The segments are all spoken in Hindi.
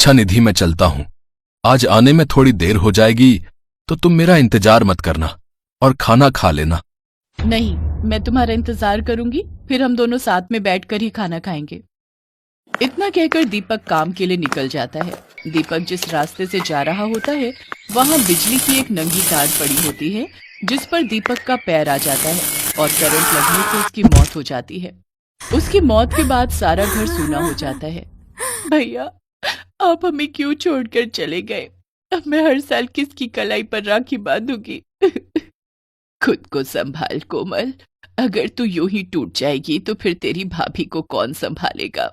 अच्छा निधि, मैं चलता हूं। आज आने में थोड़ी देर हो जाएगी तो तुम मेरा इंतजार मत करना और खाना खा लेना। नहीं, मैं तुम्हारा इंतजार करूंगी, फिर हम दोनों साथ में बैठकर ही खाना खाएंगे। इतना कहकर दीपक काम के लिए निकल जाता है। दीपक जिस रास्ते से जा रहा होता है वहां बिजली की एक नंगी तार पड़ी होती है, जिस पर दीपक का पैर आ जाता है और करंट लगने से उसकी मौत हो जाती है। उसकी मौत के बाद सारा घर सूना हो जाता है। भैया, आप हमें क्यों छोड़कर चले गए? अब मैं हर साल किसकी कलाई पर राखी बांधूंगी? खुद को संभाल कोमल, अगर तू यूं ही टूट जाएगी तो फिर तेरी भाभी को कौन संभालेगा?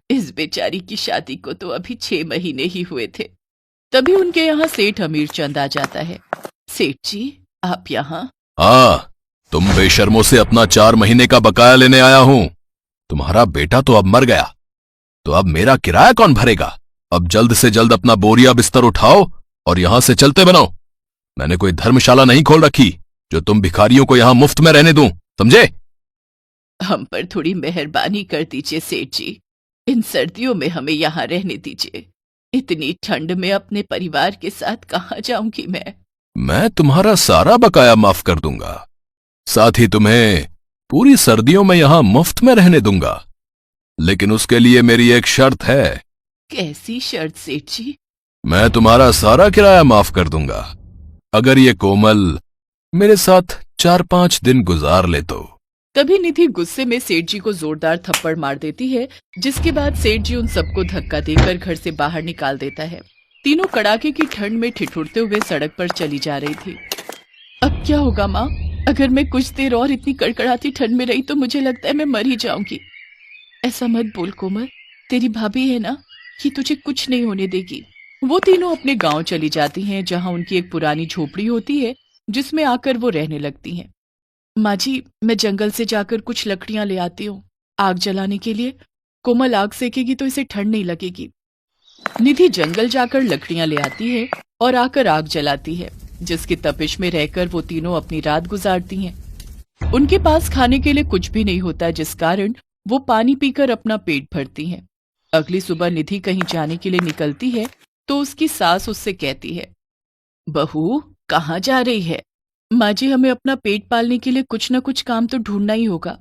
इस बेचारी की शादी को तो अभी 6 महीने ही हुए थे। तभी उनके यहाँ सेठ अमीर चंद आ जाता है। सेठ जी, आप यहाँ? हाँ, तुम बेशर्मों से अपना 4 महीने का बकाया लेने आया हूं। तुम्हारा बेटा तो अब मर गया, तो अब मेरा किराया कौन भरेगा? अब जल्द से जल्द अपना बोरिया बिस्तर उठाओ और यहां से चलते बनो। मैंने कोई धर्मशाला नहीं खोल रखी जो तुम भिखारियों को यहां मुफ्त में रहने दूं, समझे? हम पर थोड़ी मेहरबानी कर दीजिए सेठ जी, इन सर्दियों में हमें यहाँ रहने दीजिए। इतनी ठंड में अपने परिवार के साथ कहाँ जाऊंगी मैं तुम्हारा सारा बकाया माफ कर दूंगा, साथ ही तुम्हें पूरी सर्दियों में यहां मुफ्त में रहने दूंगा। लेकिन उसके लिए मेरी एक शर्त है। कैसी शर्त सेठ जी? मैं तुम्हारा सारा किराया माफ कर दूंगा अगर ये कोमल मेरे साथ 4-5 दिन गुजार ले तो। तभी निधि गुस्से में सेठ जी को जोरदार थप्पड़ मार देती है, जिसके बाद सेठ जी उन सबको धक्का देकर घर से बाहर निकाल देता है। तीनों कड़ाके की ठंड में ठिठुरते हुए सड़क पर चली जा रही थी। अब क्या होगा माँ? अगर मैं कुछ देर और इतनी कड़कड़ाती ठंड में रही तो मुझे लगता है मैं मर ही जाऊंगी। ऐसा मत बोल कोमल, तेरी भाभी है ना, कि तुझे कुछ नहीं होने देगी। वो तीनों अपने गांव चली जाती हैं, जहां उनकी एक पुरानी झोपड़ी होती है, जिसमें आकर वो रहने लगती हैं। माँ जी, मैं जंगल से जाकर कुछ लकड़ियां ले आती हूँ आग जलाने के लिए। कोमल आग सेकेगी तो इसे ठंड नहीं लगेगी। निधि जंगल जाकर लकड़ियां ले आती है और आकर आग जलाती है, जिसकी तपिश में रहकर वो तीनों अपनी रात गुजारती हैं। उनके पास खाने के लिए कुछ भी नहीं होता, जिस कारण वो पानी पीकर अपना पेट भरती हैं। अगली सुबह निधि कहीं जाने के लिए निकलती है तो उसकी सास उससे कहती है, बहू कहाँ जा रही है? माँ जी, हमें अपना पेट पालने के लिए कुछ न कुछ काम तो ढूंढना ही होगा।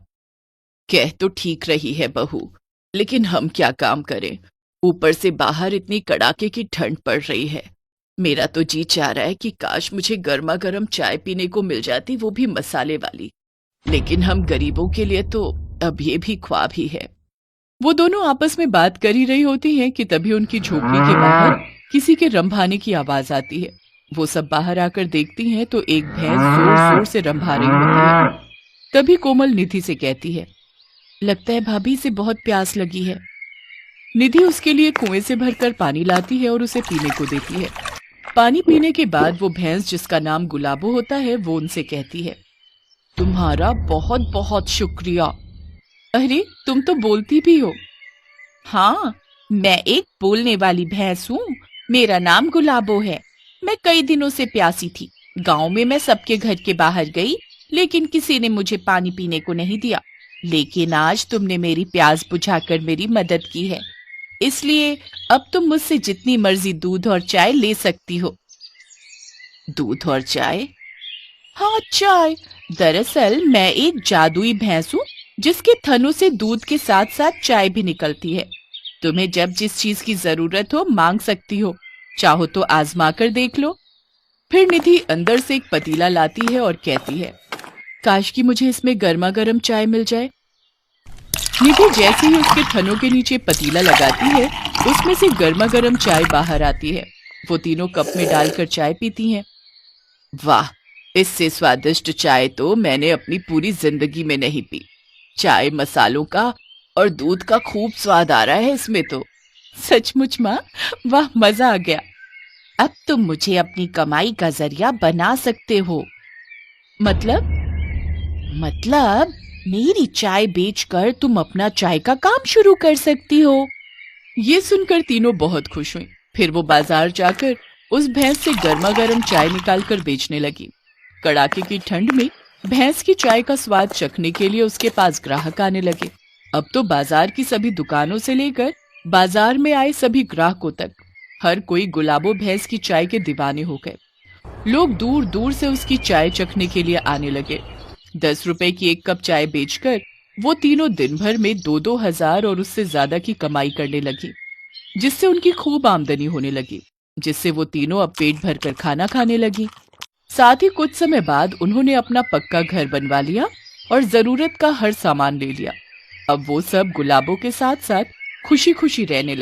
कह तो ठीक रही है बहू, लेकिन हम क्या काम करें? ऊपर से बाहर इतनी कड़ाके की ठंड पड़ रही है। मेरा तो जी चाह रहा है कि काश मुझे गर्मा गर्म चाय पीने को मिल जाती, वो भी मसाले वाली। लेकिन हम गरीबों के लिए तो अब ये भी ख्वाब ही है। वो दोनों आपस में बात कर ही रही होती हैं कि तभी उनकी झोपड़ी के बाहर किसी के रंभाने की आवाज आती है। वो सब बाहर आकर देखती हैं तो एक भैंस जोर जोर से रंभा रही होती है। तभी कोमल निधि से कहती है, लगता है भाभी से बहुत प्यास लगी है। निधि उसके लिए कुएं से भरकर पानी लाती है और उसे पीने को देती है। पानी पीने के बाद वो भैंस, जिसका नाम गुलाबो होता है, वो उनसे कहती है, तुम्हारा बहुत बहुत शुक्रिया। अरे, तुम तो बोलती भी हो। हाँ, मैं एक बोलने वाली भैंस हूँ। मेरा नाम गुलाबो है। मैं कई दिनों से प्यासी थी। गांव में मैं सबके घर के बाहर गई, लेकिन किसी ने मुझे पानी पीने को नहीं दिया। लेकिन आज तुमने मेरी प्यास बुझाकर मेरी मदद की है, इसलिए अब तुम मुझसे जितनी मर्जी दूध और चाय ले सकती हो। दूध और चाय? हाँ, चाय। दरअसल मैं एक जादुई भैंस हूँ, जिसके थनों से दूध के साथ साथ चाय भी निकलती है। तुम्हें जब जिस चीज की जरूरत हो मांग सकती हो, चाहो तो आजमा कर देख लो। फिर निधि अंदर से एक पतीला लाती है और कहती है, काश कि मुझे इसमें गर्मा गर्म चाय मिल जाए। निधि जैसे ही उसके थनों के नीचे पतीला लगाती है, उसमें से गर्मा गर्म चाय बाहर आती है। वो तीनों कप में डालकर चाय पीती हैं। वाह, इससे स्वादिष्ट चाय तो मैंने अपनी पूरी जिंदगी में नहीं पी। चाय मसालों का और दूध का खूब स्वाद आ रहा है इसमें तो। सचमुच माँ, वाह, मजा आ गया। अब तुम मुझे अपनी कमाई का जरिया बना सकते हो। मतलब मेरी चाय बेचकर तुम अपना चाय का काम शुरू कर सकती हो। ये सुनकर तीनों बहुत खुश हुई। फिर वो बाजार जाकर उस भैंस से गर्मा गर्म चाय निकालकर बेचने लगी। कड़ाके की ठंड में भैंस की चाय का स्वाद चखने के लिए उसके पास ग्राहक आने लगे। अब तो बाजार की सभी दुकानों से लेकर बाजार में आए सभी ग्राहकों तक हर कोई गुलाबो भैंस की चाय के दीवाने हो गए। लोग दूर दूर से उसकी चाय चखने के लिए आने लगे। 10 रुपए की एक कप चाय बेचकर वो तीनों दिन भर में 2-2 हजार और उससे ज्यादा की कमाई करने लगी, जिससे उनकी खूब आमदनी होने लगी, जिससे वो तीनों अब पेट भर कर खाना खाने लगी। साथ ही कुछ समय बाद उन्होंने अपना पक्का घर बनवा लिया और जरूरत का हर सामान ले लिया। अब वो सब गुलाबों के साथ साथ खुशी खुशी रहने लगे।